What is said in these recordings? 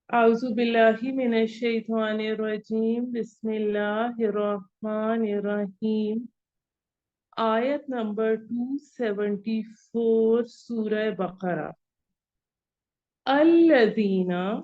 A'udhu billahi minash shaitanir rajim. Bismillahir rahmanir rahim. Ayat number 274 Surah Baqarah. Alladhina,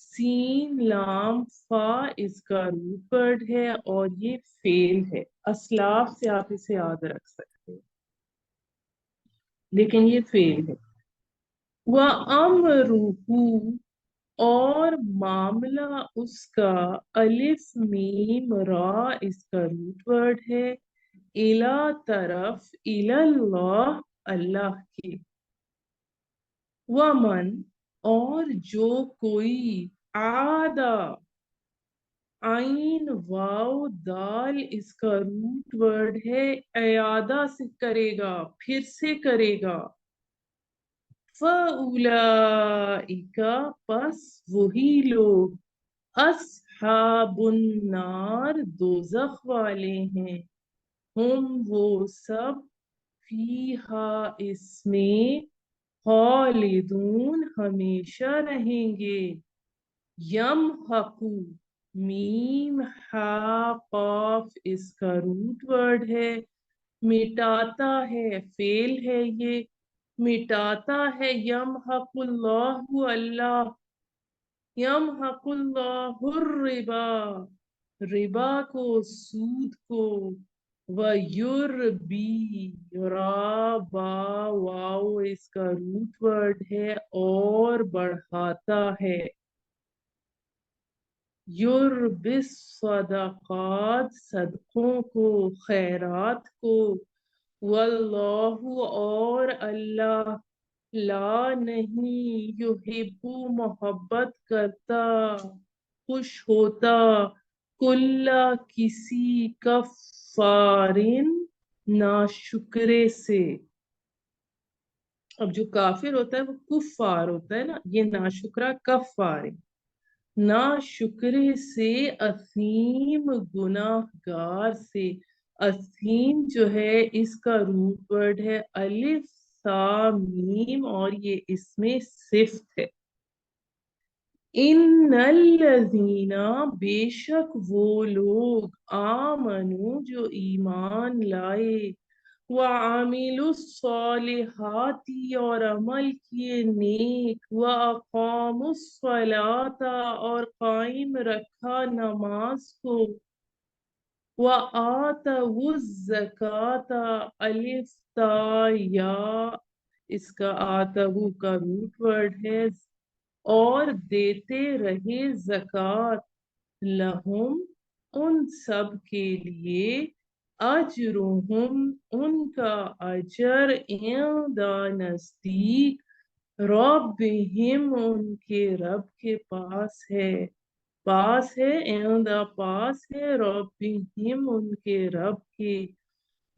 سین لام فا اس کا root word ہے اور یہ فعل ہے. اسلاف سے آپ اسے یاد رکھ سکتے ہیں لیکن یہ فعل ہے. وَأَمْرُهُ اور معاملہ اس کا الف میم را اس کا روٹ ورڈ ہے. الا طرف اللہ اللہ کی. ومن اور جو کوئی عادہ عین واو دال اس کا روٹ ورڈ ہے اعادہ سے کرے گا پھر سے کرے گا. فَأُولَئِكَ پس وہی لوگ اصحاب النار دوزخ والے ہیں. ہم وہ سب فیہا اس میں خالدون ہمیشہ رہیں گے. یمحقو میم ہا قاف اس کا روٹ ورڈ ہے مٹاتا ہے فعل ہے یہ مٹاتا ہے. یمحق اللہ اللہ یمحق اللہ الربا ربا کو سود کو. وَيُرْبِي را با واو اس کا روٹ ورڈ ہے اور بڑھاتا ہے. یُرْبِي الصدقات صدقوں کو خیرات کو. واللہ اور اللہ لا نہیں یحب محبت کرتا خوش ہوتا کل کسی کفارن ناشکرے سے. اب جو کافر ہوتا ہے وہ کفار ہوتا ہے نا یہ ناشکرا کفار ناشکرے سے اثیم گناہ گار سے. اثیم جو ہے اس کا روٹ ورڈ ہے الف سا میم اور یہ اس میں صفت ہے. ان الذین بے شک وہ لوگ آمنو جو ایمان لائے وعملوا الصالحات اور عمل کیے نیک واقاموا الصلاۃ اور قائم رکھا نماز کو وآتوا الزکاۃ الف تا یا اس کا آتوا کا روٹ ورڈ ہے اور دیتے رہے زکوٰۃ. لہم ان سب کے لیے اجرہم ان کا اجر عند نزدیک ربہم ان کے رب کے پاس ہے عند پاس ہے ربہم ان کے رب کے.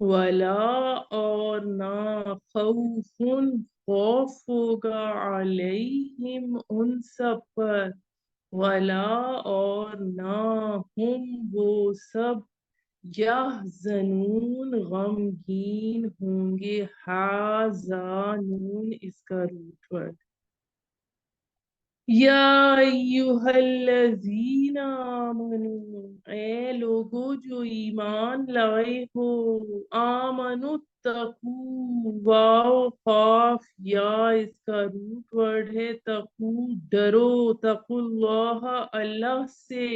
ولا اور نہ خوف خوف ہوگا علیہم ان سب پر ولا اور نہ ہم وہ سب یحزنون غمگین ہوں گے. حازانون اس کا روٹ ورڈ. یا ایہا الذین آمنو اے لوگو جو ایمان لائے ہو. آمنو اتقو واو قاف یا اس کا روٹ ورڈ ہے تقو ڈرو تقو اللہ اللہ سے.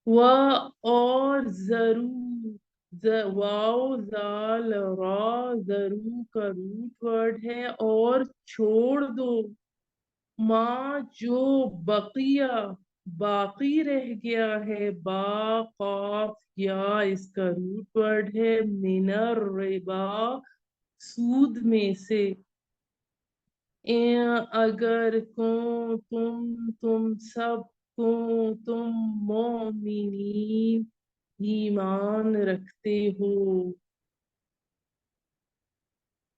اور ضرور واو زال را ضرور کا روٹ ورڈ ہے اور چھوڑ دو ماں جو بقیہ باقی رہ گیا ہے با قاف یا اس کا روٹ ورڈ ہے من الربا سود میں سے. اگر تم سب تم مومنین ایمان رکھتے ہو.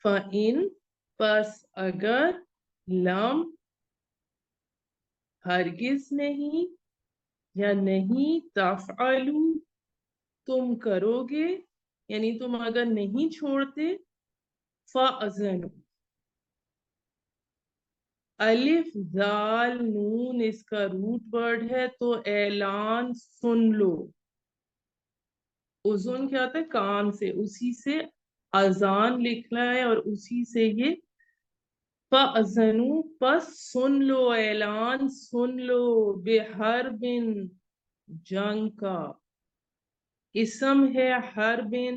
فَإِن پس اگر لم ہرگز نہیں یا نہیں تفعلوا تم کرو گے یعنی تم اگر نہیں چھوڑتے فَأَذَنُوا الف زال نون اس کا روٹ ورڈ ہے تو اعلان سن لو. اذن کیا ہوتا ہے کان سے اسی سے اذان لکھنا ہے اور اسی سے یہ فَأْذَنُوا پس سن لو، اعلان سن لو، بِحَرْبٍ جنگ کا، اسم ہے حربن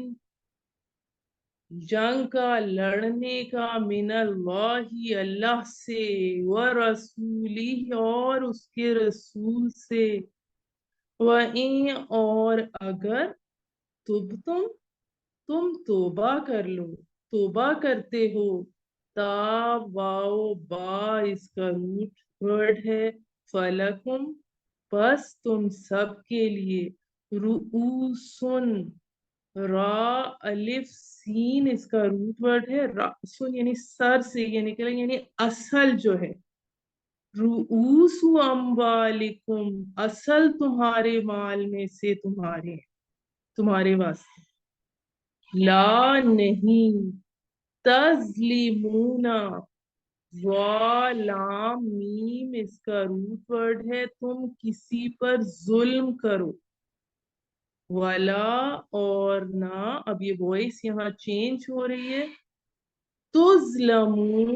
جنگ کا، لڑنے کا، من اللہ اللہ سے، ورسولہ اور اس کے رسول سے، وَإِن اور اگر تم توبہ کر لو، توبہ کرتے ہو، تاب واؤ با اس کا روٹ ورڈ ہے، فلکم پس تم سب کے لیے، رؤوسن را الف سین اس کا روٹ ورڈ ہے، رأسن یعنی سر سے یہ نکلے، یعنی اصل جو ہے، رؤوس اموالکم اصل تمہارے مال میں سے تمہارے واسطے، لا نہیں، تظلمون لام میم اس کا روٹ ورڈ ہے، تم کسی پر ظلم کرو، ولا اور نہ، اب یہ وائس یہاں چینج ہو رہی ہے، تظلمون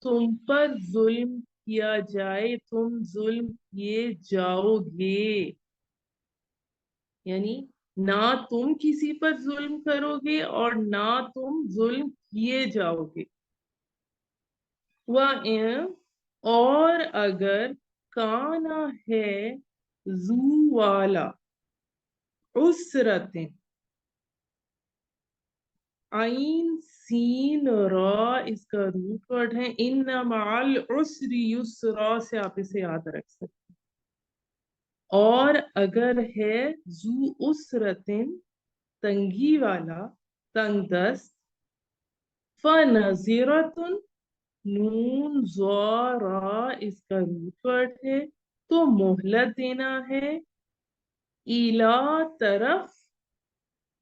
تم پر ظلم کیا جائے، تم ظلم کیے جاؤ گے، یعنی نہ تم کسی پر ظلم کرو گے اور نہ تم ظلم کیے جاؤ گے، وَإِن اور اگر کانا ہے، ذو والا، عسرتیں عین سین را اس کا روٹ ورڈ ہے، ان مع العسر یسرا سے آپ اسے یاد رکھ سکتے، اور اگر ہے ذو عسرتن تنگی والا، تنگ دست، فنظرتن نون زارا اس کا روٹ ورڈ ہے، تو مہلت دینا ہے، الا طرف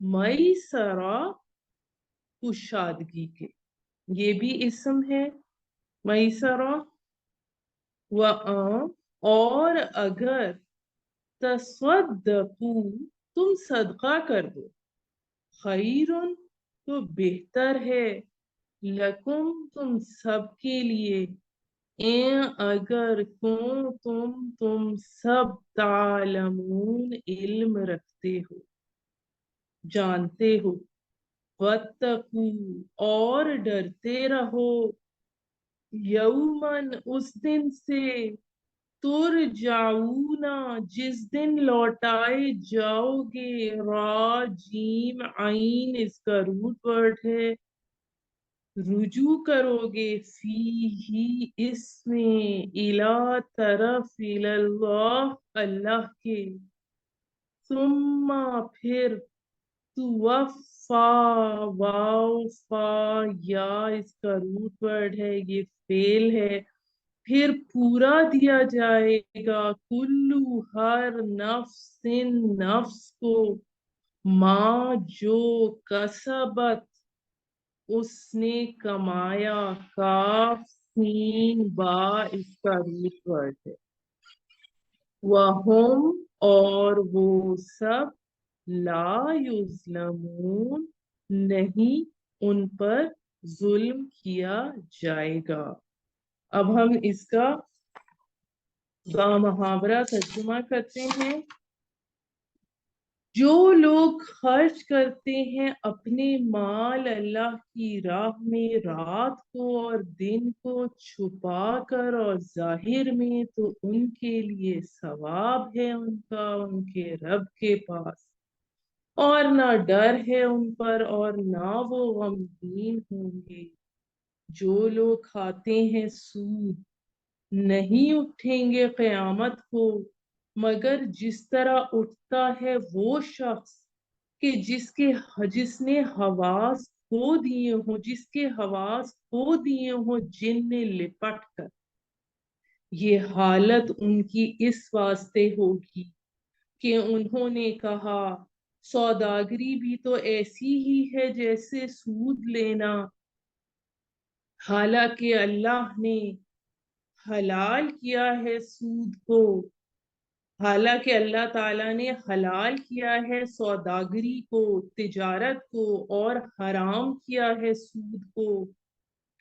میسرا کشادگی کے، یہ بھی اسم ہے میسرا، اور اگر تصدقو تم صدقہ کر دو، خیرن تو بہتر ہے، لکم تم سب کے لیے، اگر تم سب تعلمون علم رکھتے ہو، جانتے ہو، وَاتَّقُوا اور ڈرتے رہو، یومن اس دن سے، ترجعون جس دن لوٹائے جاؤ گے، را جیم عین اس کا روٹ ورڈ ہے، رجوع کرو گے، فی ہی اس میں، الی طرف، اللہ اللہ کے، ثم پھر، توفا واو فا یا اس کا روٹ ورڈ ہے، یہ فعل ہے، پھر پورا دیا جائے گا، کلو ہر نفس نفس کو، ماں جو کسبت اس نے کمایا، کاف سین با اس کا روٹ ورڈ ہے، وَهُمْ اور وہ سب، لا یظلمون نہیں ان پر ظلم کیا جائے گا۔ اب ہم اس کا محاورہ ترجمہ کرتے ہیں، جو لوگ خرچ کرتے ہیں اپنے مال اللہ کی راہ میں، رات کو اور دن کو چھپا کر اور ظاہر میں، تو ان کے لیے ثواب ہے ان کا ان کے رب کے پاس، اور نہ ڈر ہے ان پر اور نہ وہ غمگین ہوں گے، جو لوگ کھاتے ہیں سود نہیں اٹھیں گے قیامت کو، مگر جس طرح اٹھتا ہے وہ شخص کہ جس نے حواس کھو دیے ہوں، جس کے حواس کھو دیے ہوں جن نے لپٹ کر، یہ حالت ان کی اس واسطے ہوگی کہ انہوں نے کہا سوداگری بھی تو ایسی ہی ہے جیسے سود لینا، حالانکہ اللہ نے حلال کیا ہے سود کو، حالانکہ اللہ تعالیٰ نے حلال کیا ہے سوداگری کو، تجارت کو، اور حرام کیا ہے سود کو،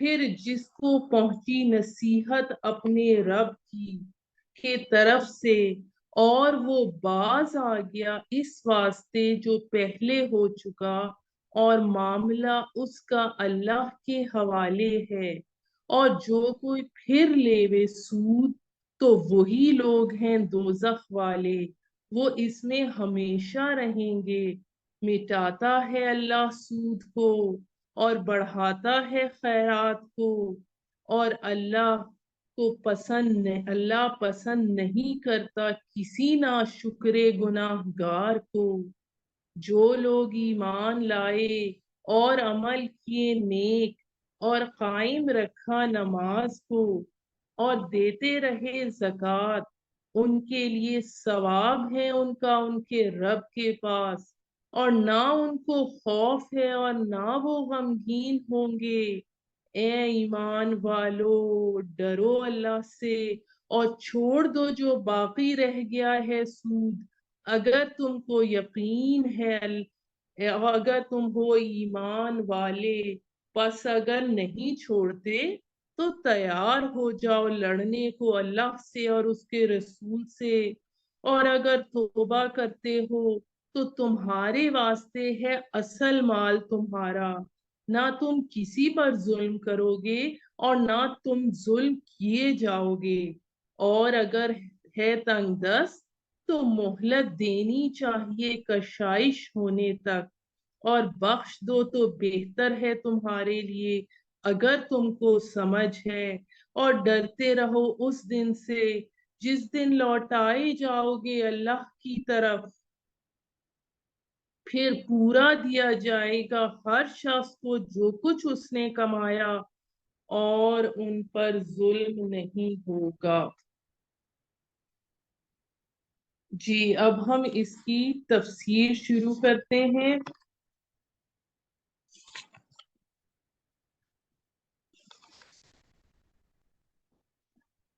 پھر جس کو پہنچی نصیحت اپنے رب کی طرف سے اور وہ باز آ گیا اس واسطے جو پہلے ہو چکا، اور معاملہ اس کا اللہ کے حوالے ہے، اور جو کوئی پھر لیوے سود تو وہی لوگ ہیں دوزخ والے، وہ اس میں ہمیشہ رہیں گے۔ مٹاتا ہے اللہ سود کو اور بڑھاتا ہے خیرات کو، اور اللہ پسند نہیں کرتا کسی ناشکر گناہ گار کو۔ جو لوگ ایمان لائے اور عمل کیے نیک اور قائم رکھا نماز کو اور دیتے رہے زکوٰۃ، ان کے لیے ثواب ہے ان کا ان کے رب کے پاس، اور نہ ان کو خوف ہے اور نہ وہ غمگین ہوں گے۔ اے ایمان والو، ڈرو اللہ سے اور چھوڑ دو جو باقی رہ گیا ہے سود، اگر تم کو یقین ہے، اگر تم ہو ایمان والے۔ پس اگر نہیں چھوڑتے تو تیار ہو جاؤ لڑنے کو اللہ سے اور اس کے رسول سے، اور اگر توبہ کرتے ہو تو تمہارے واسطے ہے اصل مال تمہارا، نہ تم کسی پر ظلم کرو گے اور نہ تم ظلم کیے جاؤ گے، اور اگر ہے تنگ دست تو مہلت دینی چاہیے کشائش ہونے تک، اور بخش دو تو بہتر ہے تمہارے لیے اگر تم کو سمجھ ہے، اور ڈرتے رہو اس دن سے جس دن لوٹائے جاؤ گے اللہ کی طرف، پھر پورا دیا جائے گا ہر شخص کو جو کچھ اس نے کمایا، اور ان پر ظلم نہیں ہوگا۔ جی اب ہم اس کی تفسیر شروع کرتے ہیں۔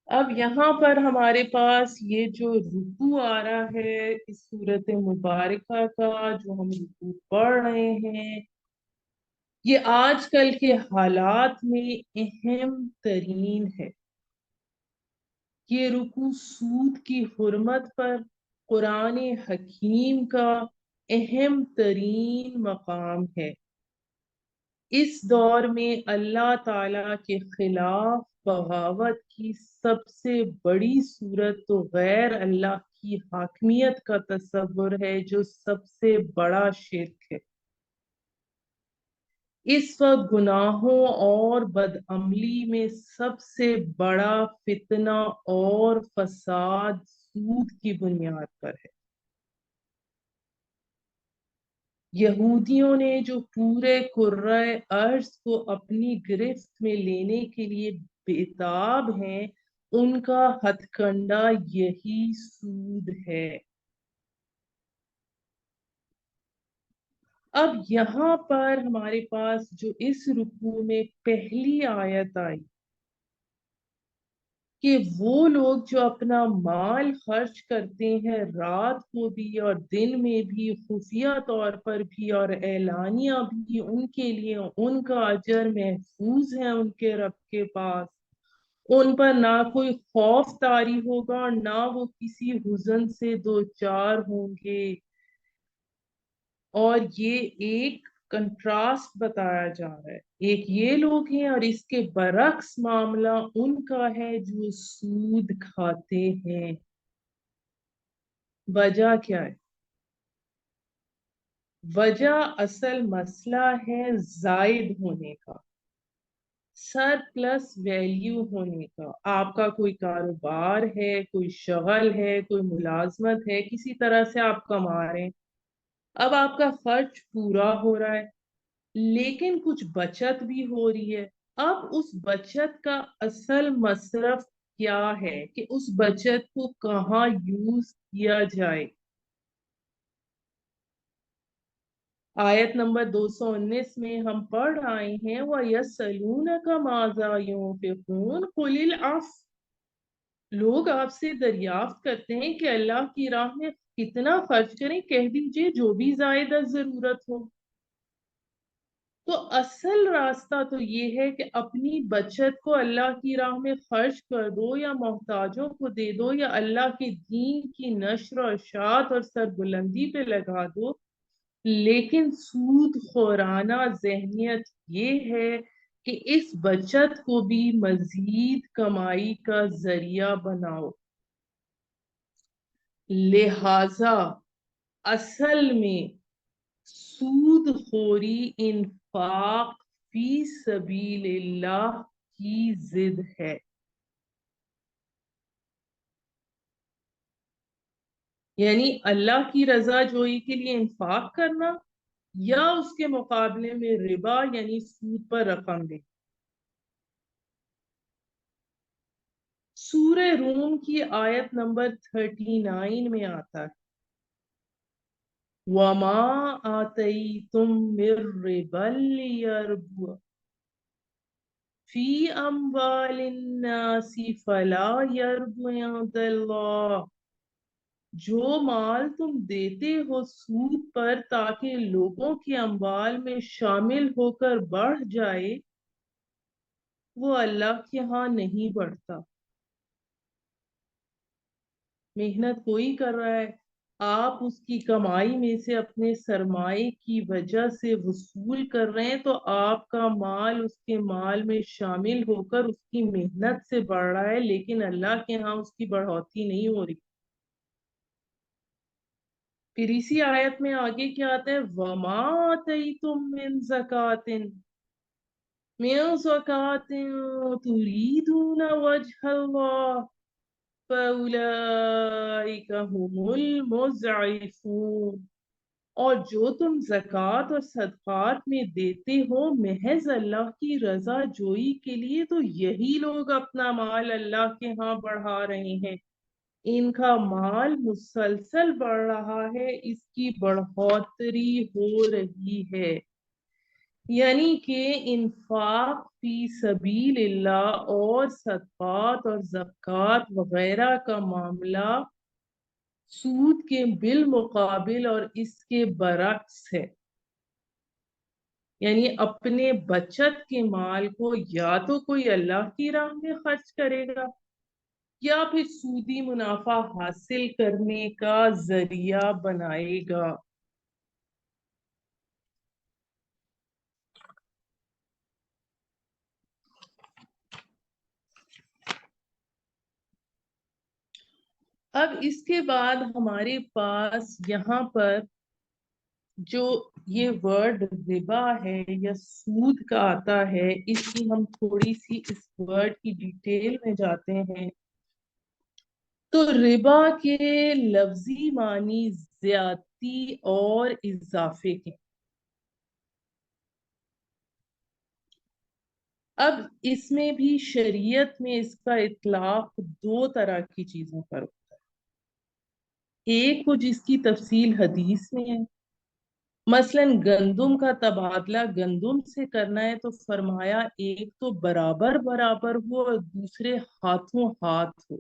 اب یہاں پر ہمارے پاس یہ جو رکوع آ رہا ہے اس صورت مبارکہ کا، جو ہم رکوع پڑھ رہے ہیں، یہ آج کل کے حالات میں اہم ترین ہے۔ یہ رکوع سود کی حرمت پر قرآن حکیم کا اہم ترین مقام ہے۔ اس دور میں اللہ تعالی کے خلاف بغاوت کی سب سے بڑی صورت تو غیر اللہ کی حاکمیت کا تصور ہے، جو سب سے بڑا شرک ہے۔ اس وقت گناہوں اور بدعملی میں سب سے بڑا فتنہ اور فساد سود کی بنیاد پر ہے۔ یہودیوں نے جو پورے کرۂ ارض کو اپنی گرفت میں لینے کے لیے بےتاب ہیں، ان کا ہتھ کنڈہ یہی سود ہے۔ اب یہاں پر ہمارے پاس جو اس رکوع میں پہلی آیت آئی کہ وہ لوگ جو اپنا مال خرچ کرتے ہیں رات کو بھی اور دن میں بھی، خفیہ طور پر بھی اور اعلانیہ بھی، ان کے لیے ان کا اجر محفوظ ہے ان کے رب کے پاس، ان پر نہ کوئی خوف طاری ہوگا اور نہ وہ کسی حزن سے دوچار ہوں گے۔ اور یہ ایک کنٹراسٹ بتایا جا رہا ہے، ایک یہ لوگ ہیں اور اس کے برعکس معاملہ ان کا ہے جو سود کھاتے ہیں۔ وجہ کیا ہے؟ وجہ اصل مسئلہ ہے زائد ہونے کا، سر پلس ویلیو ہونے کا۔ آپ کا کوئی کاروبار ہے، کوئی شغل ہے، کوئی ملازمت ہے، کسی طرح سے آپ کما رہے ہیں، اب آپ کا خرچ پورا ہو رہا ہے لیکن کچھ بچت بھی ہو رہی ہے۔ اب اس بچت کا اصل مصرف کیا ہے کہ اس بچت کو کہاں یوز کیا جائے۔ آیت نمبر 219 میں ہم پڑھ رہے ہیں وَيَسْأَلُونَكَ مَاذَا يُنْفِقُونَ قُلِ الْعَفْوَ، لوگ آپ سے دریافت کرتے ہیں کہ اللہ کی راہ میں کتنا خرچ کریں، کہہ دیجئے جو بھی زائد ضرورت ہو۔ تو اصل راستہ تو یہ ہے کہ اپنی بچت کو اللہ کی راہ میں خرچ کر دو، یا محتاجوں کو دے دو، یا اللہ کے دین کی نشر و اشاعت اور سربلندی پہ لگا دو۔ لیکن سود خورانہ ذہنیت یہ ہے کہ اس بچت کو بھی مزید کمائی کا ذریعہ بناؤ۔ لہذا اصل میں سود خوری انفاق فی سبیل اللہ کی ضد ہے۔ یعنی اللہ کی رضا جوئی کے لیے انفاق کرنا، یا اس کے مقابلے میں ربا یعنی سود پر رقم دے۔ سورہ روم کی آیت نمبر 39 میں آتا ہے وَمَا آتَيْتُم مِّن رِّبًا لِّيَرْبُوَ فِي أَمْوَالِ النَّاسِ فَلَا يَرْبُو عِندَ اللَّهِ۔ جو مال تم دیتے ہو سود پر تاکہ لوگوں کے اموال میں شامل ہو کر بڑھ جائے، وہ اللہ کے ہاں نہیں بڑھتا۔ محنت کوئی کر رہا ہے، آپ اس کی کمائی میں سے اپنے سرمائے کی وجہ سے وصول کر رہے ہیں، تو آپ کا مال اس کے مال میں شامل ہو کر اس کی محنت سے بڑھ رہا ہے، لیکن اللہ کے ہاں اس کی بڑھوتی نہیں ہو رہی۔ پھر اسی آیت میں آگے کیا آتا ہے وَمَا آتَيْتُم مِّن زَكَاةٍ تُرِيدُونَ وَجْهَ اللَّهِ فَأُولَئِكَ هُمُ الْمُضْعِفُونَ۔ اور جو تم زکوٰۃ اور صدقات میں دیتے ہو محض اللہ کی رضا جوئی کے لیے، تو یہی لوگ اپنا مال اللہ کے ہاں بڑھا رہے ہیں۔ ان کا مال مسلسل بڑھ رہا ہے، اس کی بڑھوتری ہو رہی ہے۔ یعنی کہ انفاق فی سبیل اللہ اور صدقات اور زکوٰۃ وغیرہ کا معاملہ سود کے بالمقابل اور اس کے برعکس ہے۔ یعنی اپنے بچت کے مال کو یا تو کوئی اللہ کی راہ میں خرچ کرے گا، یا پھر سودی منافع حاصل کرنے کا ذریعہ بنائے گا۔ اب اس کے بعد ہمارے پاس یہاں پر جو یہ ورڈ ربا ہے یا سود کا آتا ہے، اس کی ہم تھوڑی سی اس ورڈ کی ڈیٹیل میں جاتے ہیں۔ تو ربا کے لفظی معنی زیادتی اور اضافے کے۔ اب اس میں بھی شریعت میں اس کا اطلاق دو طرح کی چیزوں پر ہوتا ہے۔ ایک وہ جس کی تفصیل حدیث میں ہے، مثلا گندم کا تبادلہ گندم سے کرنا ہے تو فرمایا ایک تو برابر برابر ہو اور دوسرے ہاتھوں ہاتھ ہو۔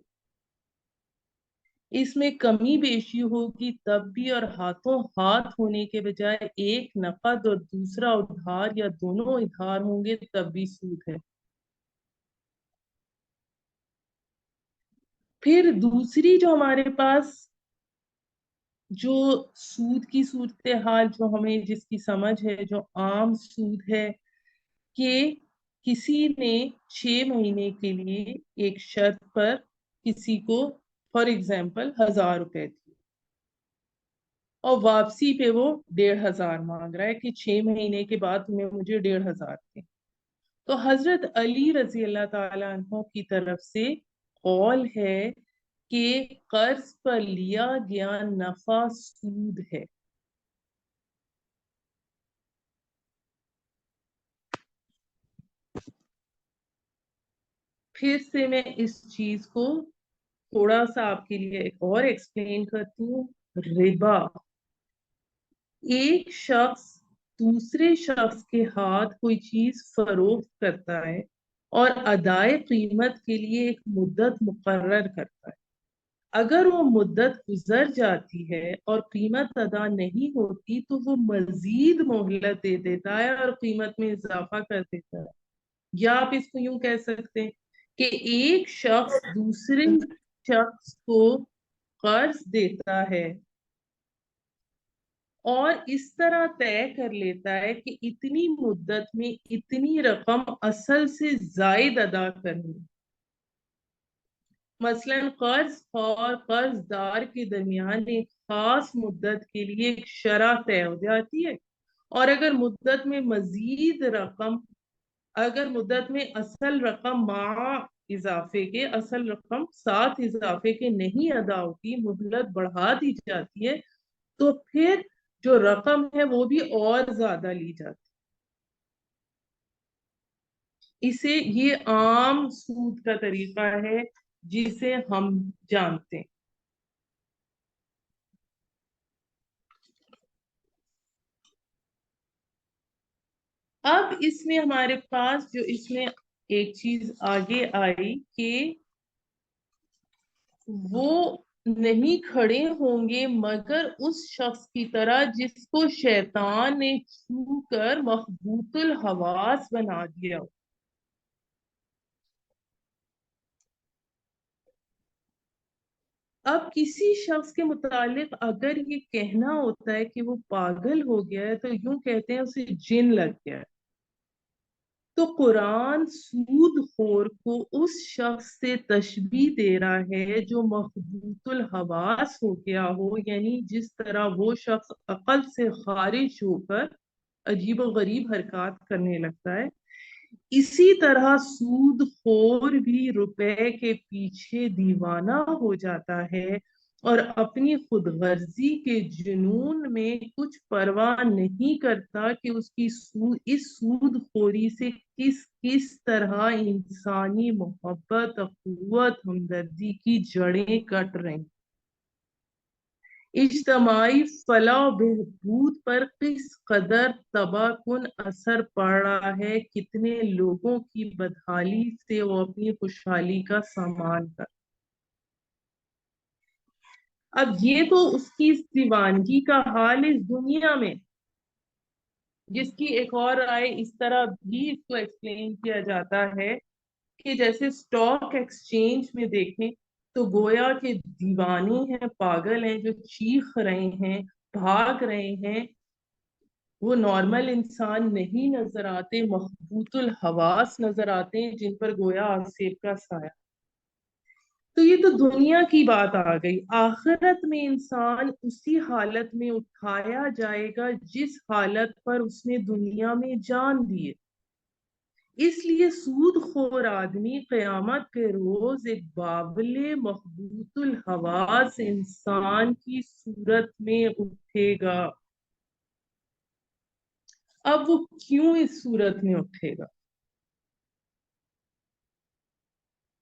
اس میں کمی بیشی ہوگی تب بھی، اور ہاتھوں ہاتھ ہونے کے بجائے ایک نقد اور دوسرا ادھار یا دونوں ادھار ہوں گے تب بھی سود ہے۔ پھر دوسری جو ہمارے پاس جو سود کی صورتحال جو ہمیں جس کی سمجھ ہے، جو عام سود ہے، کہ کسی نے 6 مہینے کے لیے ایک شرط پر کسی کو فار ایگزامپل 1000 روپے دی، اور واپسی پہ وہ 1500 مانگ رہا ہے کہ 6 مہینے کے بعد تمہیں مجھے 1500 دیں۔ تو حضرت علی رضی اللہ تعالی عنہ کی طرف سے قول ہے کہ قرض پر لیا گیا نفع سود ہے۔ پھر سے میں اس چیز کو تھوڑا سا آپ کے لیے ایک اور ایکسپلین کرتی ہوں۔ ربا، ایک شخص دوسرے شخص کے ہاتھ کوئی چیز فروخت کرتا ہے اور ادائے قیمت کے لیے ایک مدت مقرر کرتا ہے۔ اگر وہ مدت گزر جاتی ہے اور قیمت ادا نہیں ہوتی تو وہ مزید مہلت دے دیتا ہے اور قیمت میں اضافہ کر دیتا ہے. یا آپ اس کو یوں کہہ سکتے ہیں کہ ایک شخص دوسرے شخص کو قرض دیتا ہے اور اس طرح طے کر لیتا ہے کہ اتنی مدت میں اتنی رقم اصل سے زائد ادا کرنی. مثلا قرض اور قرض دار کے درمیان ایک خاص مدت کے لیے ایک شرح طے ہو جاتی ہے اور اگر مدت میں اصل رقم مع اضافے کے اصل رقم ساتھ اضافے کے نہیں ادا ہوتی مہلت بڑھا دی جاتی ہے تو پھر جو رقم ہے وہ بھی اور زیادہ لی جاتی. اسے یہ عام سود کا طریقہ ہے جسے ہم جانتے ہیں. اب اس میں ہمارے پاس جو اس میں ایک چیز آگے آئی کہ وہ نہیں کھڑے ہوں گے مگر اس شخص کی طرح جس کو شیطان نے چھو کر مخبوط الحواس بنا دیا. اب کسی شخص کے متعلق اگر یہ کہنا ہوتا ہے کہ وہ پاگل ہو گیا ہے تو یوں کہتے ہیں اسے جن لگ گیا ہے. تو قرآن سود خور کو اس شخص سے تشبیہ دے رہا ہے جو مخبوط الحواس ہو گیا ہو، یعنی جس طرح وہ شخص عقل سے خارج ہو کر عجیب و غریب حرکات کرنے لگتا ہے اسی طرح سود خور بھی روپے کے پیچھے دیوانہ ہو جاتا ہے اور اپنی خود غرضی کے جنون میں کچھ پرواہ نہیں کرتا کہ اس سود خوری سے کس کس طرح انسانی محبت، اخوت، ہمدردی کی جڑیں کٹ رہی، اجتماعی فلاح و بہبود پر کس قدر تباہ کن اثر پڑ رہا ہے، کتنے لوگوں کی بدحالی سے وہ اپنی خوشحالی کا سامان کر. اب یہ تو اس کی دیوانگی کا حال اس دنیا میں، جس کی ایک اور رائے اس طرح بھی اس کو ایکسپلین کیا جاتا ہے کہ جیسے سٹاک ایکسچینج میں دیکھیں تو گویا کہ دیوانے ہیں، پاگل ہیں، جو چیخ رہے ہیں، بھاگ رہے ہیں، وہ نارمل انسان نہیں نظر آتے، مخبوط الحواس نظر آتے ہیں جن پر گویا آسیب کا سایہ. تو یہ تو دنیا کی بات آ گئی. آخرت میں انسان اسی حالت میں اٹھایا جائے گا جس حالت پر اس نے دنیا میں جان دیے. اس لیے سود خور آدمی قیامت کے روز ایک بابل مخبوط الحواس انسان کی صورت میں اٹھے گا. اب وہ کیوں اس صورت میں اٹھے گا؟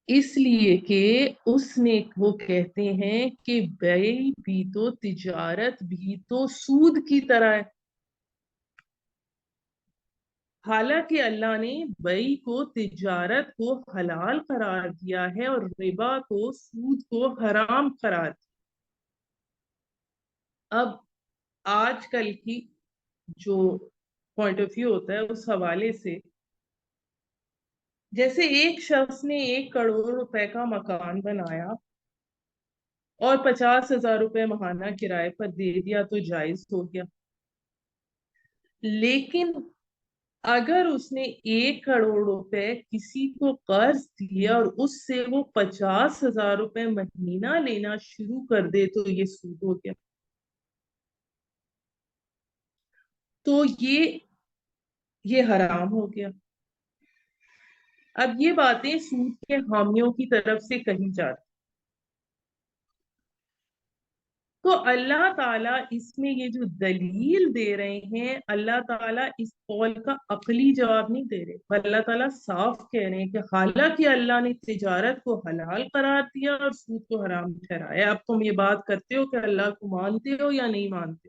اس لیے کہ وہ کہتے ہیں کہ بیع بھی تو تجارت بھی تو سود کی طرح ہے. حالانکہ اللہ نے بیع کو، تجارت کو حلال قرار دیا ہے اور ربا کو، سود کو حرام قرار دیا. اب آج کل کی جو پوائنٹ آف ویو ہوتا ہے اس حوالے سے، جیسے ایک شخص نے 1 کروڑ روپے کا مکان بنایا اور 50,000 روپے ماہانہ کرائے پر دے دیا تو جائز ہو گیا. لیکن اگر اس نے 1 کروڑ روپے کسی کو قرض دیا اور اس سے وہ 50,000 روپے مہینہ لینا شروع کر دے تو یہ سود ہو گیا. تو یہ حرام ہو گیا. اب یہ باتیں سود کے حامیوں کی طرف سے کہی جاتی. تو اللہ تعالیٰ اس میں یہ جو دلیل دے رہے ہیں، اللہ تعالیٰ اس قول کا عقلی جواب نہیں دے رہے، اللہ تعالیٰ صاف کہہ رہے ہیں کہ حالانکہ اللہ نے تجارت کو حلال قرار دیا اور سود کو حرام ٹھہرایا. اب تم یہ بات کرتے ہو کہ اللہ کو مانتے ہو یا نہیں مانتے؟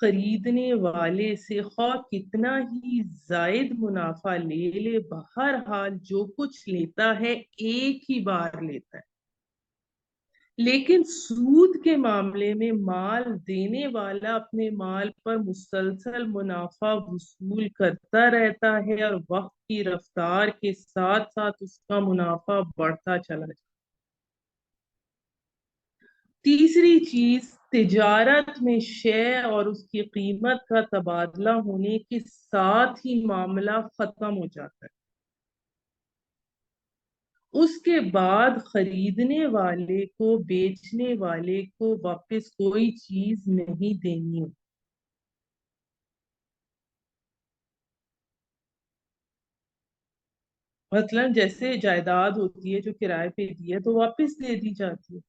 خریدنے والے سے خواہ کتنا ہی زائد منافع لے لے، بہرحال جو کچھ لیتا ہے ایک ہی بار لیتا ہے۔ لیکن سود کے معاملے میں مال دینے والا اپنے مال پر مسلسل منافع وصول کرتا رہتا ہے اور وقت کی رفتار کے ساتھ ساتھ اس کا منافع بڑھتا چلا جاتا ہے۔ تیسری چیز، تجارت میں شے اور اس کی قیمت کا تبادلہ ہونے کے ساتھ ہی معاملہ ختم ہو جاتا ہے۔ اس کے بعد خریدنے والے کو بیچنے والے کو واپس کوئی چیز نہیں دینی ہوتی۔ مثلاً جیسے جائیداد ہوتی ہے جو کرائے پہ دی ہے تو واپس دے دی جاتی ہے۔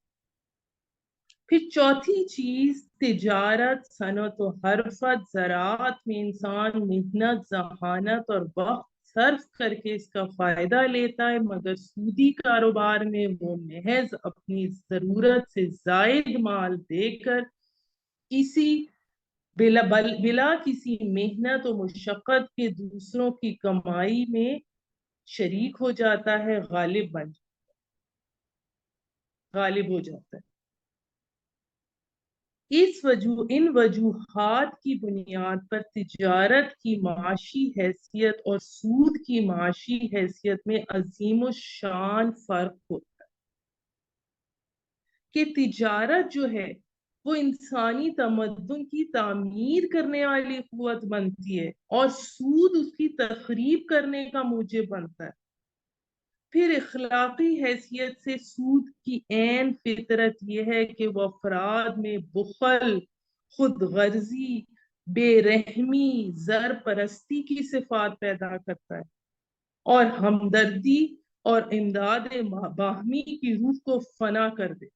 پھر چوتھی چیز، تجارت، صنعت و حرفت، زراعت میں انسان محنت، ذہانت اور وقت صرف کر کے اس کا فائدہ لیتا ہے، مگر سودی کاروبار میں وہ محض اپنی ضرورت سے زائد مال دے کر کسی بلا کسی محنت و مشقت کے دوسروں کی کمائی میں شریک ہو جاتا ہے، غالب ہو جاتا ہے۔ ان وجوہات کی بنیاد پر تجارت کی معاشی حیثیت اور سود کی معاشی حیثیت میں عظیم الشان فرق ہوتا ہے کہ تجارت جو ہے وہ انسانی تمدن کی تعمیر کرنے والی قوت بنتی ہے اور سود اس کی تخریب کرنے کا موجب بنتا ہے۔ پھر اخلاقی حیثیت سے سود کی عین فطرت یہ ہے کہ وہ افراد میں بخل، خود غرضی، بے رحمی، زر پرستی کی صفات پیدا کرتا ہے اور ہمدردی اور امداد باہمی کی روح کو فنا کر دے۔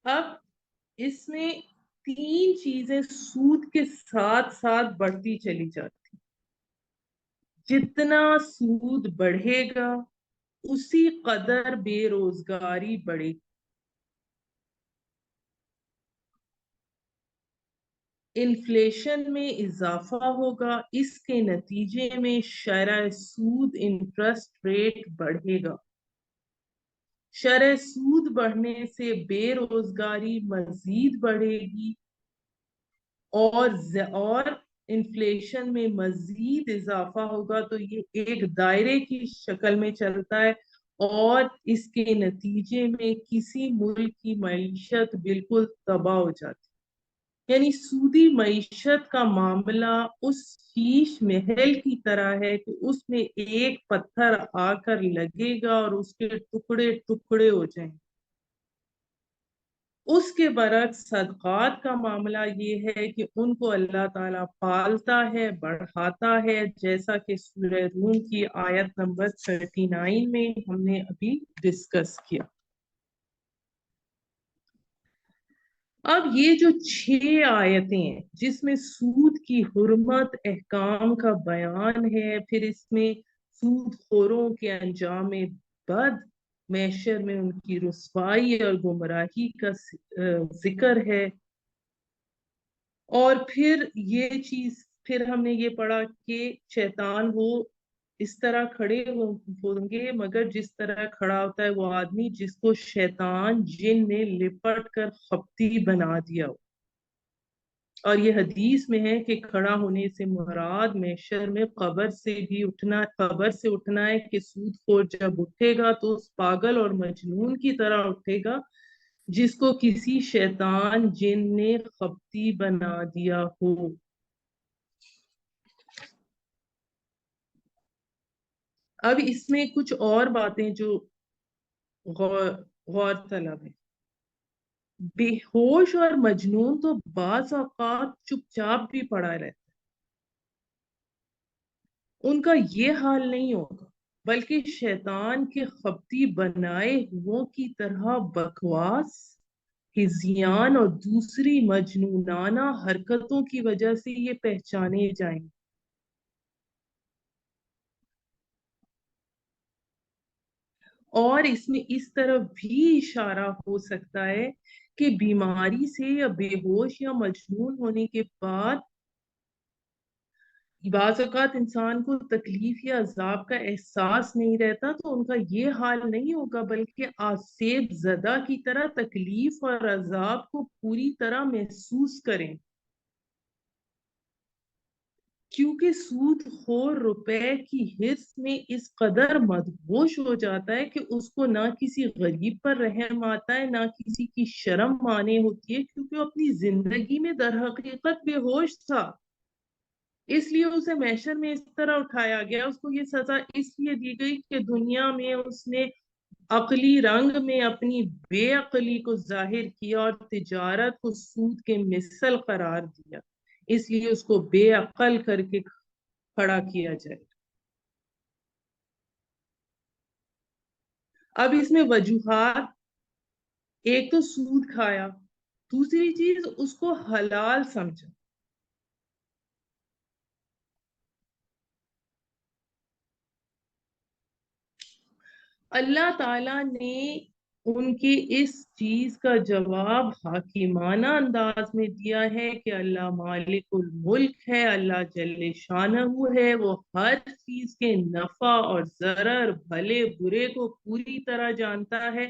اب اس میں تین چیزیں سود کے ساتھ ساتھ بڑھتی چلی جاتی۔ جتنا سود بڑھے گا اسی قدر بے روزگاری بڑھے گی۔ انفلیشن میں اضافہ ہوگا، اس کے نتیجے میں شرح سود انٹرسٹ ریٹ بڑھے گا۔ شرح سود بڑھنے سے بے روزگاری مزید بڑھے گی اور انفلیشن میں مزید اضافہ ہوگا تو یہ ایک دائرے کی شکل میں چلتا ہے اور اس کے نتیجے میں کسی ملک کی معیشت بالکل تباہ ہو جاتی ہے۔ یعنی سودی معیشت کا معاملہ اس شیش محل کی طرح ہے کہ اس میں ایک پتھر آ کر لگے گا اور اس کے ٹکڑے ٹکڑے ہو جائیں گے۔ اس کے برعکس صدقات کا معاملہ یہ ہے کہ ان کو اللہ تعالیٰ پالتا ہے، بڑھاتا ہے، جیسا کہ سورہ روم کی آیت نمبر 39 میں ہم نے ابھی ڈسکس کیا۔ اب یہ جو 6 آیتیں ہیں جس میں سود کی حرمت احکام کا بیان ہے، پھر اس میں سود خوروں کے انجام بد، محشر میں ان کی رسوائی اور گمراہی کا ذکر ہے، اور پھر ہم نے یہ پڑھا کہ شیطان وہ اس طرح کھڑے ہوں گے مگر جس طرح کھڑا ہوتا ہے وہ آدمی جس کو شیطان جن نے لپٹ کر خپتی بنا دیا ہو۔ اور یہ حدیث میں ہے کہ کھڑا ہونے سے مراد محشر میں قبر سے اٹھنا ہے کہ سود خور جب اٹھے گا تو اس پاگل اور مجنون کی طرح اٹھے گا جس کو کسی شیطان جن نے خپتی بنا دیا ہو۔ اب اس میں کچھ اور باتیں جو غور طلب ہے۔ بے ہوش اور مجنون تو بعض اوقات چپ چاپ بھی پڑا رہتا ہے، ان کا یہ حال نہیں ہوگا، بلکہ شیطان کے خپتی بنائے ہو کی طرح بکواس، ہذیان اور دوسری مجنونانہ حرکتوں کی وجہ سے یہ پہچانے جائیں۔ اور اس میں اس طرف بھی اشارہ ہو سکتا ہے کہ بیماری سے یا بے ہوش یا مجنون ہونے کے بعد بعض اوقات انسان کو تکلیف یا عذاب کا احساس نہیں رہتا، تو ان کا یہ حال نہیں ہوگا، بلکہ آسیب زدہ کی طرح تکلیف اور عذاب کو پوری طرح محسوس کریں، کیونکہ سود خور روپے کی حرص میں اس قدر مدہوش ہو جاتا ہے کہ اس کو نہ کسی غریب پر رحم آتا ہے، نہ کسی کی شرم مانے ہوتی ہے، کیونکہ وہ اپنی زندگی میں در حقیقت بے ہوش تھا۔ اس لیے اسے محشر میں اس طرح اٹھایا گیا، اس کو یہ سزا اس لیے دی گئی کہ دنیا میں اس نے عقلی رنگ میں اپنی بے عقلی کو ظاہر کیا اور تجارت کو سود کے مثل قرار دیا، اس لیے اس کو بے عقل کر کے کھڑا کیا جائے۔ اب اس میں وجوہات، ایک تو سود کھایا، دوسری چیز اس کو حلال سمجھا۔ اللہ تعالیٰ نے ان کی اس چیز کا جواب حکیمانہ انداز میں دیا ہے کہ اللہ مالک الملک ہے، اللہ جل شانہ ہے، وہ ہر چیز کے نفع اور ضرر، بھلے برے کو پوری طرح جانتا ہے۔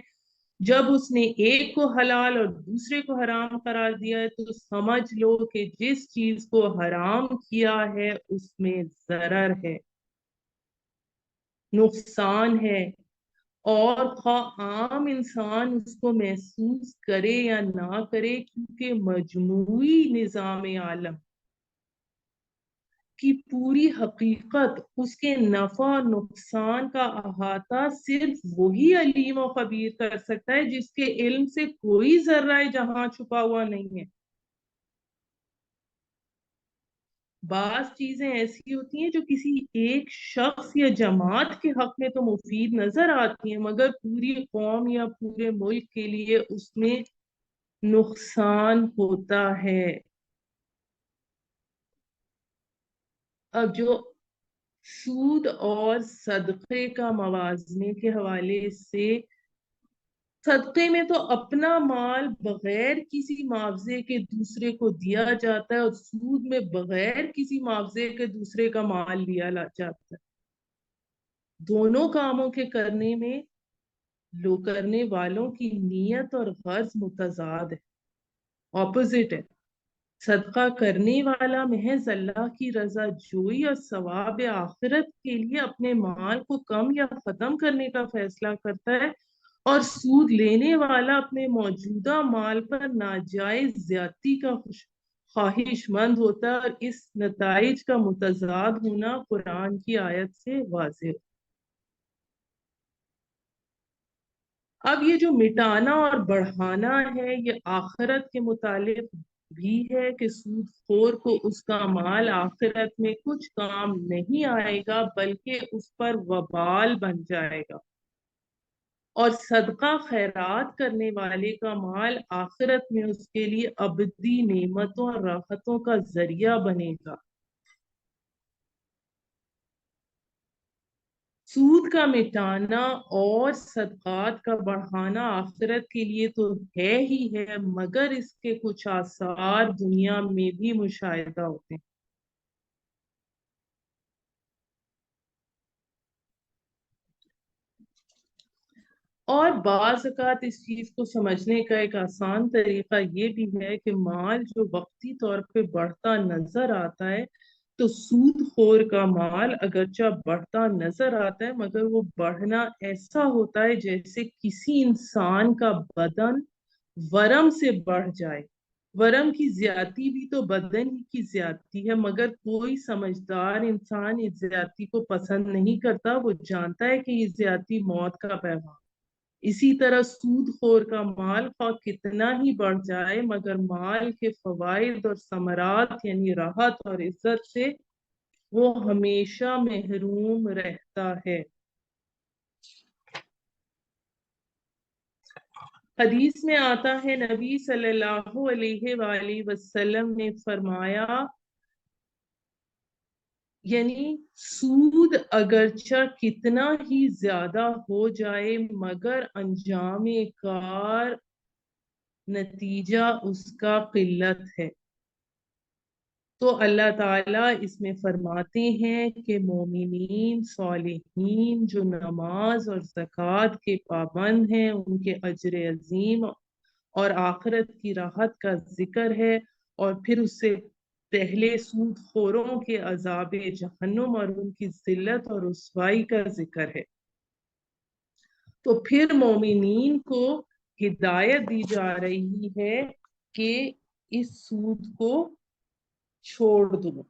جب اس نے ایک کو حلال اور دوسرے کو حرام قرار دیا ہے تو سمجھ لو کہ جس چیز کو حرام کیا ہے اس میں ضرر ہے، نقصان ہے، اور خواہ عام انسان اس کو محسوس کرے یا نہ کرے، کیونکہ مجموعی نظام عالم کی پوری حقیقت، اس کے نفع اور نقصان کا احاطہ صرف وہی علیم و خبیر کر سکتا ہے جس کے علم سے کوئی ذرہ جہاں چھپا ہوا نہیں ہے۔ بعض چیزیں ایسی ہوتی ہیں جو کسی ایک شخص یا جماعت کے حق میں تو مفید نظر آتی ہیں، مگر پوری قوم یا پورے ملک کے لیے اس میں نقصان ہوتا ہے۔ اب جو سود اور صدقے کا موازنے کے حوالے سے، صدقے میں تو اپنا مال بغیر کسی معاوضے کے دوسرے کو دیا جاتا ہے، اور سود میں بغیر کسی معاوضے کے دوسرے کا مال لیا جاتا ہے۔ دونوں کاموں کے کرنے میں کرنے والوں کی نیت اور غرض متضاد ہے، اپوزٹ ہے۔ صدقہ کرنے والا محض اللہ کی رضا جوئی اور ثواب آخرت کے لیے اپنے مال کو کم یا ختم کرنے کا فیصلہ کرتا ہے، اور سود لینے والا اپنے موجودہ مال پر ناجائز زیادتی کا خواہش مند ہوتا ہے، اور اس نتائج کا متضاد ہونا قرآن کی آیت سے واضح ہے۔ اب یہ جو مٹانا اور بڑھانا ہے، یہ آخرت کے متعلق بھی ہے کہ سود خور کو اس کا مال آخرت میں کچھ کام نہیں آئے گا، بلکہ اس پر وبال بن جائے گا، اور صدقہ خیرات کرنے والے کا مال آخرت میں اس کے لیے ابدی نعمتوں اور راحتوں کا ذریعہ بنے گا۔ سود کا مٹانا اور صدقات کا بڑھانا آخرت کے لیے تو ہے ہی ہے، مگر اس کے کچھ آثار دنیا میں بھی مشاہدہ ہوتے ہیں۔ اور بعض اوقات اس چیز کو سمجھنے کا ایک آسان طریقہ یہ بھی ہے کہ مال جو وقتی طور پہ بڑھتا نظر آتا ہے، تو سود خور کا مال اگرچہ بڑھتا نظر آتا ہے، مگر وہ بڑھنا ایسا ہوتا ہے جیسے کسی انسان کا بدن ورم سے بڑھ جائے۔ ورم کی زیادتی بھی تو بدن ہی کی زیادتی ہے، مگر کوئی سمجھدار انسان اس زیادتی کو پسند نہیں کرتا، وہ جانتا ہے کہ یہ زیادتی موت کا پیغام۔ اسی طرح سود خور کا مال خواہ کتنا ہی بڑھ جائے، مگر مال کے فوائد اور ثمرات یعنی راحت اور عزت سے وہ ہمیشہ محروم رہتا ہے۔ حدیث میں آتا ہے، نبی صلی اللہ علیہ وآلہ وسلم نے فرمایا، یعنی سود اگرچہ کتنا ہی زیادہ ہو جائے مگر انجام کار نتیجہ اس کا قلت ہے۔ تو اللہ تعالیٰ اس میں فرماتے ہیں کہ مومنین صالحین جو نماز اور زکوٰۃ کے پابند ہیں ان کے اجر عظیم اور آخرت کی راحت کا ذکر ہے، اور پھر اس سے پہلے سود خوروں کے عذاب جہنم اور ان کی ذلت اور رسوائی کا ذکر ہے۔ تو پھر مومنین کو ہدایت دی جا رہی ہے کہ اس سود کو چھوڑ دو۔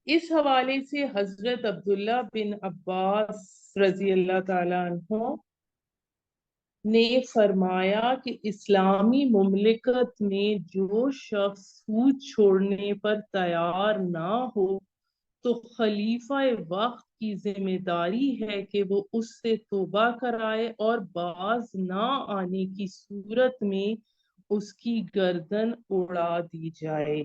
اس حوالے سے حضرت عبداللہ بن عباس رضی اللہ تعالیٰ عنہ نے فرمایا کہ اسلامی مملکت میں جو شخص سود چھوڑنے پر تیار نہ ہو تو خلیفہ وقت کی ذمہ داری ہے کہ وہ اس سے توبہ کرائے اور باز نہ آنے کی صورت میں اس کی گردن اڑا دی جائے۔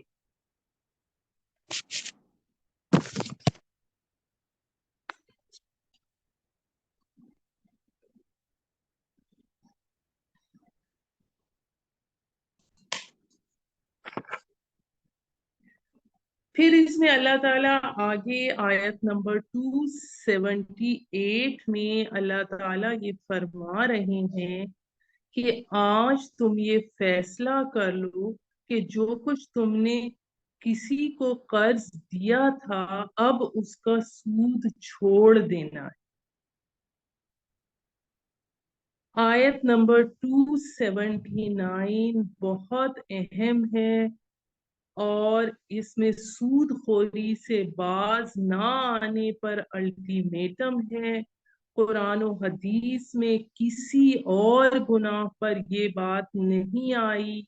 پھر اس میں اللہ تعالیٰ آگے آیت نمبر 278 میں اللہ تعالیٰ یہ فرما رہے ہیں کہ آج تم یہ فیصلہ کر لو کہ جو کچھ تم نے کسی کو قرض دیا تھا اب اس کا سود چھوڑ دینا ہے۔ آیت نمبر 279 بہت اہم ہے اور اس میں سود خوری سے باز نہ آنے پر الٹیمیٹم ہے۔ قرآن و حدیث میں کسی اور گناہ پر یہ بات نہیں آئی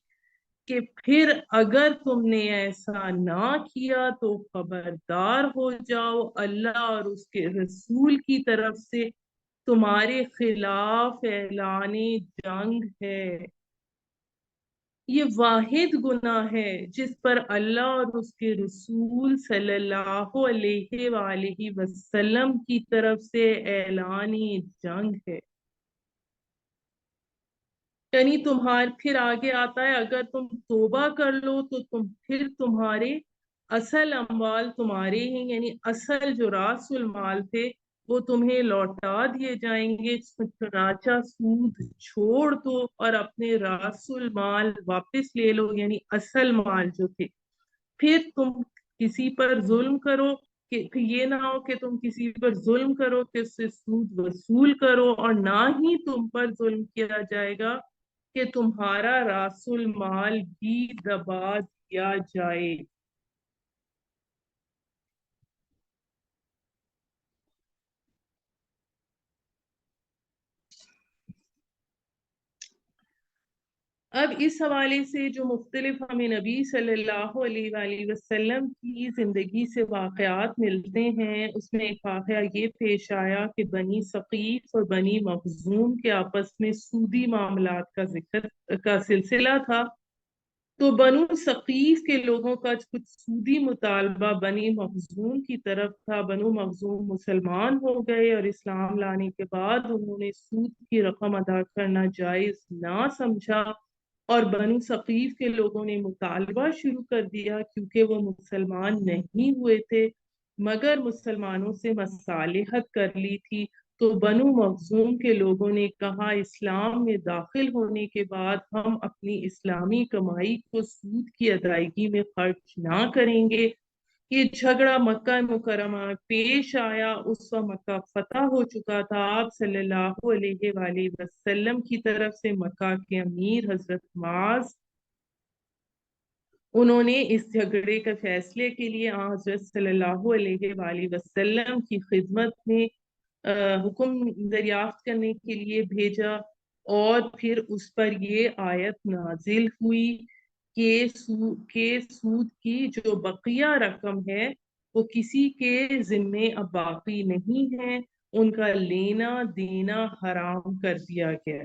کہ پھر اگر تم نے ایسا نہ کیا تو خبردار ہو جاؤ اللہ اور اس کے رسول کی طرف سے تمہارے خلاف اعلان جنگ ہے۔ یہ واحد گناہ ہے جس پر اللہ اور اس کے رسول صلی اللہ علیہ وآلہ وسلم کی طرف سے اعلان جنگ ہے۔ یعنی پھر آگے آتا ہے اگر تم توبہ کر لو تو پھر تمہارے اصل اموال تمہارے ہیں، یعنی اصل جو راس المال تھے وہ تمہیں لوٹا دیے جائیں گے، چنانچہ سود چھوڑ دو اور اپنے راس المال واپس لے لو، یعنی اصل مال جو تھے۔ پھر تم کسی پر ظلم کرو کہ یہ نہ ہو کہ تم کسی پر ظلم کرو کہ اس سے سود وصول کرو، اور نہ ہی تم پر ظلم کیا جائے گا کہ تمہارا راس المال بھی دبا دیا جائے۔ اب اس حوالے سے جو مختلف ہمیں نبی صلی اللہ علیہ وآلہ وسلم کی زندگی سے واقعات ملتے ہیں، اس میں ایک واقعہ یہ پیش آیا کہ بنی ثقیف اور بنی مخزوم کے آپس میں سودی معاملات کا ذکر کا سلسلہ تھا۔ تو بنو ثقیف کے لوگوں کا کچھ سودی مطالبہ بنی مخزوم کی طرف تھا۔ بنو مخزوم مسلمان ہو گئے اور اسلام لانے کے بعد انہوں نے سود کی رقم ادا کرنا جائز نہ سمجھا، اور بنو ثقیف کے لوگوں نے مطالبہ شروع کر دیا کیونکہ وہ مسلمان نہیں ہوئے تھے مگر مسلمانوں سے مصالحت کر لی تھی۔ تو بنو مخزوم کے لوگوں نے کہا اسلام میں داخل ہونے کے بعد ہم اپنی اسلامی کمائی کو سود کی ادائیگی میں خرچ نہ کریں گے۔ یہ جھگڑا مکہ مکرمہ میں پیش آیا، اس وقت مکہ فتح ہو چکا تھا۔ آپ صلی اللہ علیہ وآلہ وسلم کی طرف سے مکہ کے امیر حضرت معاذ انہوں نے اس جھگڑے کے فیصلے کے لیے حضرت صلی اللہ علیہ وآلہ وسلم کی خدمت میں حکم دریافت کرنے کے لیے بھیجا، اور پھر اس پر یہ آیت نازل ہوئی کہ سود کی جو بقیہ رقم ہے وہ کسی کے ذمے اب باقی نہیں ہے، ان کا لینا دینا حرام کر دیا گیا۔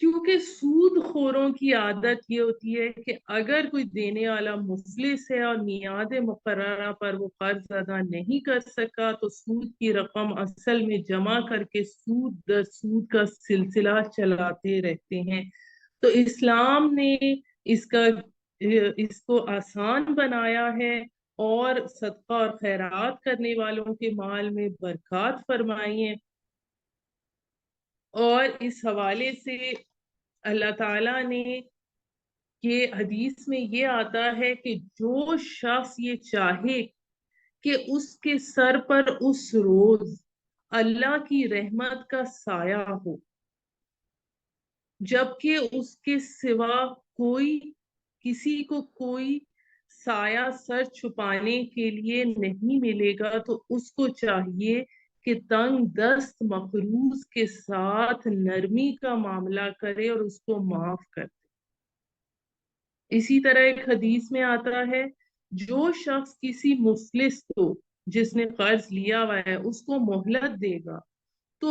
کیونکہ سود خوروں کی عادت یہ ہوتی ہے کہ اگر کوئی دینے والا مفلس ہے اور میعاد مقررہ پر وہ قرض ادا نہیں کر سکا تو سود کی رقم اصل میں جمع کر کے سود در سود کا سلسلہ چلاتے رہتے ہیں۔ تو اسلام نے اس کا اس کو آسان بنایا ہے اور صدقہ اور خیرات کرنے والوں کے مال میں برکات فرمائی ہے۔ اور اس حوالے سے اللہ تعالیٰ نے یہ حدیث میں یہ آتا ہے کہ جو شخص یہ چاہے کہ اس کے سر پر اس روز اللہ کی رحمت کا سایہ ہو، جبکہ اس کے سوا کوئی کسی کو کوئی سایہ سر چھپانے کے لیے نہیں ملے گا، تو اس کو چاہیے کہ تنگ دست مقروض کے ساتھ نرمی کا معاملہ کرے اور اس کو معاف کر دے۔ اسی طرح ایک حدیث میں آتا ہے جو شخص کسی مفلس کو جس نے قرض لیا ہوا ہے اس کو مہلت دے گا تو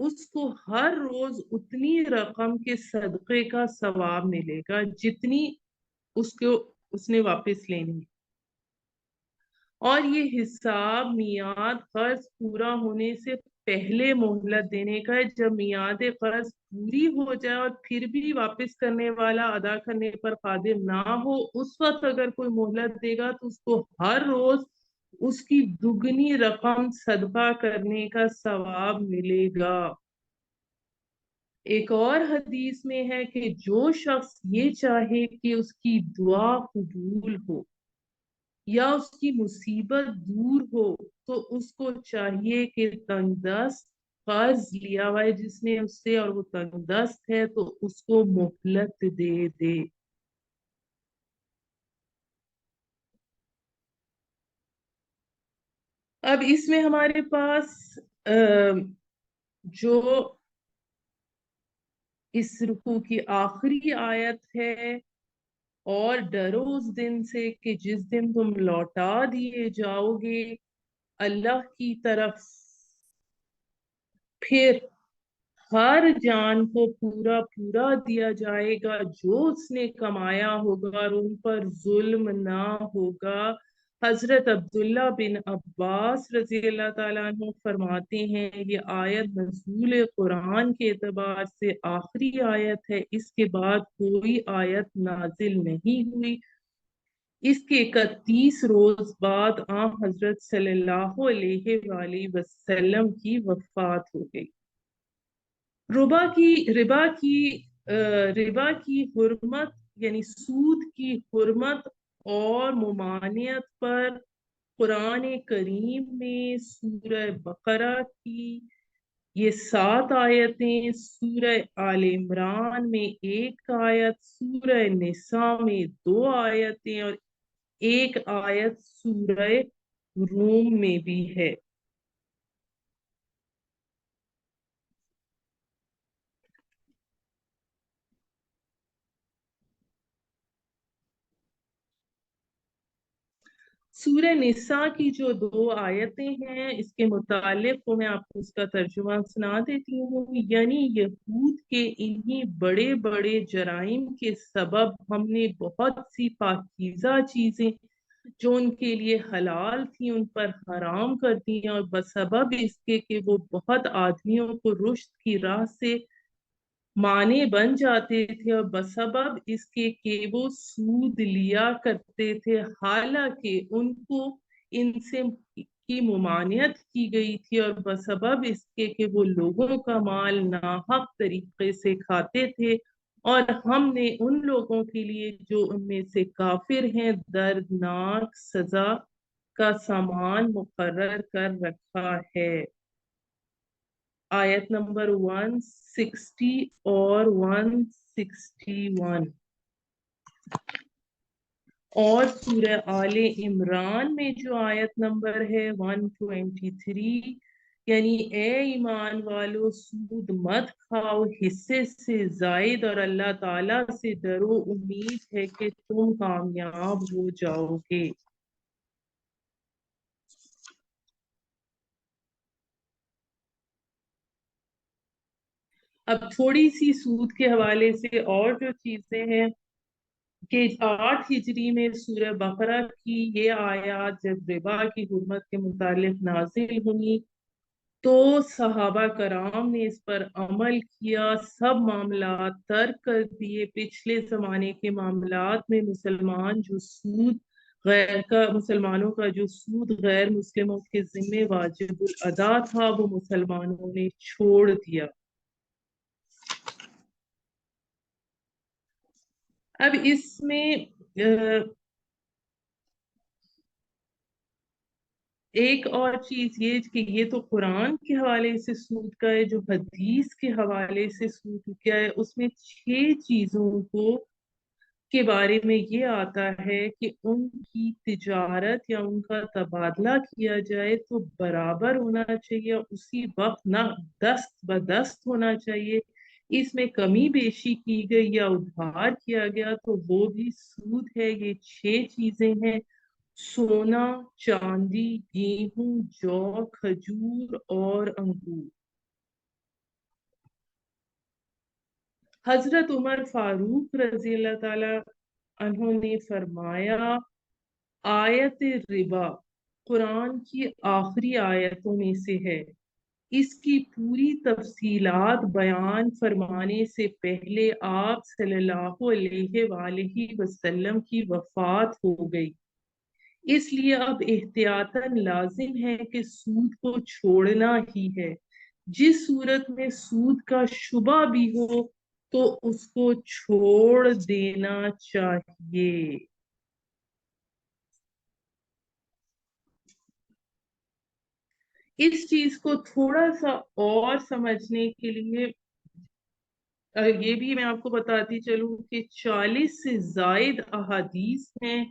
اس کو ہر روز اتنی رقم کے صدقے کا ثواب ملے گا جتنی اس نے واپس لینی ہے۔ اور یہ حساب میعاد قرض پورا ہونے سے پہلے مہلت دینے کا ہے۔ جب میعاد قرض پوری ہو جائے اور پھر بھی واپس کرنے والا ادا کرنے پر قادر نہ ہو، اس وقت اگر کوئی مہلت دے گا تو اس کو ہر روز اس کی دگنی رقم صدقہ کرنے کا ثواب ملے گا۔ ایک اور حدیث میں ہے کہ جو شخص یہ چاہے کہ اس کی دعا قبول ہو یا اس کی مصیبت دور ہو تو اس کو چاہیے کہ تنگ دست قرض لیا ہوا ہے جس نے اس سے اور وہ تنگ دست ہے تو اس کو مہلت دے دے۔ اب اس میں ہمارے پاس جو اس رکوع کی آخری آیت ہے، اور ڈرو اس دن سے کہ جس دن تم لوٹا دیے جاؤ گے اللہ کی طرف، پھر ہر جان کو پورا پورا دیا جائے گا جو اس نے کمایا ہوگا اور ان پر ظلم نہ ہوگا۔ حضرت عبداللہ بن عباس رضی اللہ تعالیٰ عنہ فرماتے ہیں یہ آیت نزول قرآن کے اعتبار سے آخری آیت ہے، اس کے بعد کوئی آیت نازل نہیں ہوئی۔ اس کے 31 روز بعد حضرت صلی اللہ علیہ وآلہ وسلم کی وفات ہو گئی۔ ربا کی حرمت یعنی سود کی حرمت اور ممانعت پر قرآن کریم میں سورہ بقرہ کی یہ 7 آیتیں، سورہ آل عمران میں 1 آیت، سورہ نساء میں 2 آیتیں اور 1 آیت سورہ روم میں بھی ہے۔ سورہ نساء کی جو 2 آیتیں ہیں اس کے متعلق تو میں آپ کو اس کا ترجمہ سنا دیتی ہوں۔ یعنی یہود کے انہی بڑے بڑے جرائم کے سبب ہم نے بہت سی پاکیزہ چیزیں جو ان کے لیے حلال تھیں ان پر حرام کر دی اور بسبب اس کے کہ وہ بہت آدمیوں کو رشد کی راہ سے معنی بن جاتے تھے اور بسبب اس کے کہ وہ سود لیا کرتے تھے، حالانکہ ان کو ان سے کی ممانعت کی گئی تھی اور بسبب اس کے کہ وہ لوگوں کا مال ناحق طریقے سے کھاتے تھے، اور ہم نے ان لوگوں کے لیے جو ان میں سے کافر ہیں دردناک سزا کا سامان مقرر کر رکھا ہے۔ آیت نمبر 160 اور 161 اور سورہ آل عمران میں جو آیت نمبر ہے 123، یعنی اے ایمان والو سود مت کھاؤ حصے سے زائد اور اللہ تعالیٰ سے ڈرو، امید ہے کہ تم کامیاب ہو جاؤ گے۔ اب تھوڑی سی سود کے حوالے سے اور جو چیزیں ہیں کہ 8 ہجری میں سورہ بقرہ کی یہ آیات جب ربا کی حرمت کے متعلق نازل ہوئی تو صحابہ کرام نے اس پر عمل کیا، سب معاملات ترک کر دیے۔ پچھلے زمانے کے معاملات میں مسلمانوں کا جو سود غیر مسلموں کے ذمہ واجب الادا تھا وہ مسلمانوں نے چھوڑ دیا۔ اب اس میں ایک اور چیز یہ کہ یہ تو قرآن کے حوالے سے سود کا ہے، جو حدیث کے حوالے سے سود کیا ہے اس میں 6 چیزوں کے بارے میں یہ آتا ہے کہ ان کی تجارت یا ان کا تبادلہ کیا جائے تو برابر ہونا چاہیے، اسی وقت نہ دست بدست ہونا چاہیے۔ اس میں کمی بیشی کی گئی یا ادھار کیا گیا تو وہ بھی سود ہے۔ یہ 6 چیزیں ہیں: سونا، چاندی، گیہوں، جو، کھجور اور انگور۔ حضرت عمر فاروق رضی اللہ تعالی عنہ نے فرمایا، آیت ربا قرآن کی آخری آیتوں میں سے ہے، اس کی پوری تفصیلات بیان فرمانے سے پہلے آپ صلی اللہ علیہ وآلہ وسلم کی وفات ہو گئی، اس لیے اب احتیاطاً لازم ہے کہ سود کو چھوڑنا ہی ہے۔ جس صورت میں سود کا شبہ بھی ہو تو اس کو چھوڑ دینا چاہیے۔ اس چیز کو تھوڑا سا اور سمجھنے کے لیے یہ بھی میں آپ کو بتاتی چلوں کہ 40 سے زائد احادیث ہیں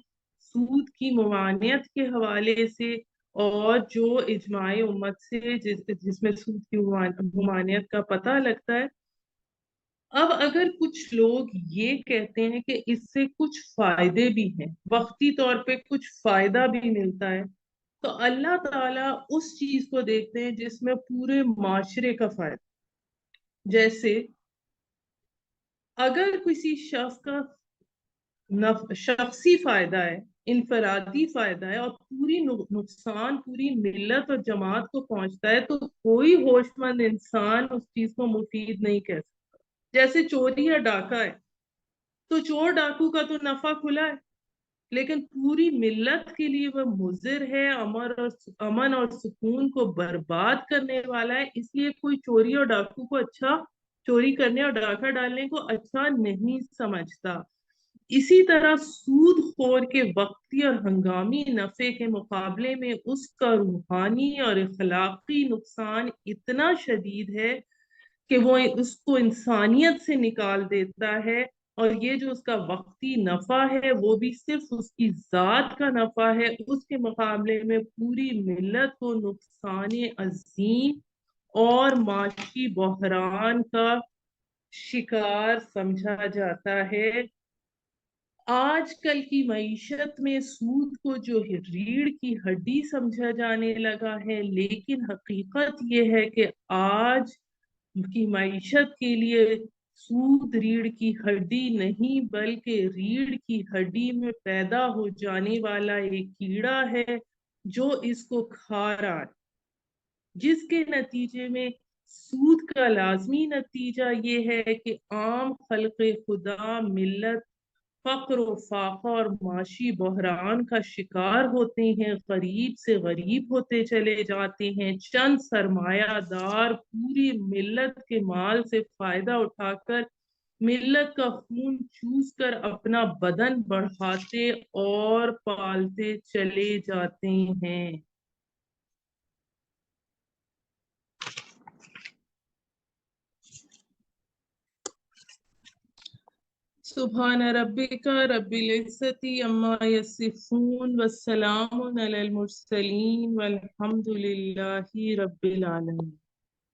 سود کی ممانعت کے حوالے سے، اور جو اجماع امت سے جس میں سود کی ممانعت کا پتہ لگتا ہے۔ اب اگر کچھ لوگ یہ کہتے ہیں کہ اس سے کچھ فائدے بھی ہیں، وقتی طور پہ کچھ فائدہ بھی ملتا ہے، تو اللہ تعالیٰ اس چیز کو دیکھتے ہیں جس میں پورے معاشرے کا فائدہ۔ جیسے اگر کسی شخص کا شخصی فائدہ ہے، انفرادی فائدہ ہے، اور پوری نقصان پوری ملت اور جماعت کو پہنچتا ہے تو کوئی ہوش مند انسان اس چیز کو مفید نہیں کہہ سکتا۔ جیسے چوری یا ڈاکہ ہے تو چور ڈاکو کا تو نفع کھلا ہے، لیکن پوری ملت کے لیے وہ مضر ہے، امن اور سکون کو برباد کرنے والا ہے، اس لیے کوئی چوری اور ڈاکو کو چوری کرنے اور ڈاکہ ڈالنے کو اچھا نہیں سمجھتا۔ اسی طرح سود خور کے وقتی اور ہنگامی نفع کے مقابلے میں اس کا روحانی اور اخلاقی نقصان اتنا شدید ہے کہ وہ اس کو انسانیت سے نکال دیتا ہے، اور یہ جو اس کا وقتی نفع ہے وہ بھی صرف اس کی ذات کا نفع ہے، اس کے مقابلے میں پوری ملت کو نقصان عظیم اور معاشی بحران کا شکار سمجھا جاتا ہے۔ آج کل کی معیشت میں سود کو جو ریڑھ کی ہڈی سمجھا جانے لگا ہے، لیکن حقیقت یہ ہے کہ آج کی معیشت کے لیے سود ریڑھ کی ہڈی نہیں بلکہ ریڑھ کی ہڈی میں پیدا ہو جانے والا ایک کیڑا ہے جو اس کو کھا رہا ہے، جس کے نتیجے میں سود کا لازمی نتیجہ یہ ہے کہ عام خلق خدا ملت فقر و فاقہ اور معاشی بحران کا شکار ہوتے ہیں، غریب سے غریب ہوتے چلے جاتے ہیں، چند سرمایہ دار پوری ملت کے مال سے فائدہ اٹھا کر ملت کا خون چوس کر اپنا بدن بڑھاتے اور پالتے چلے جاتے ہیں۔ سبحان ربک رب العزت عما یصفون والسلام علی المرسلین والحمد للہ رب العالمین۔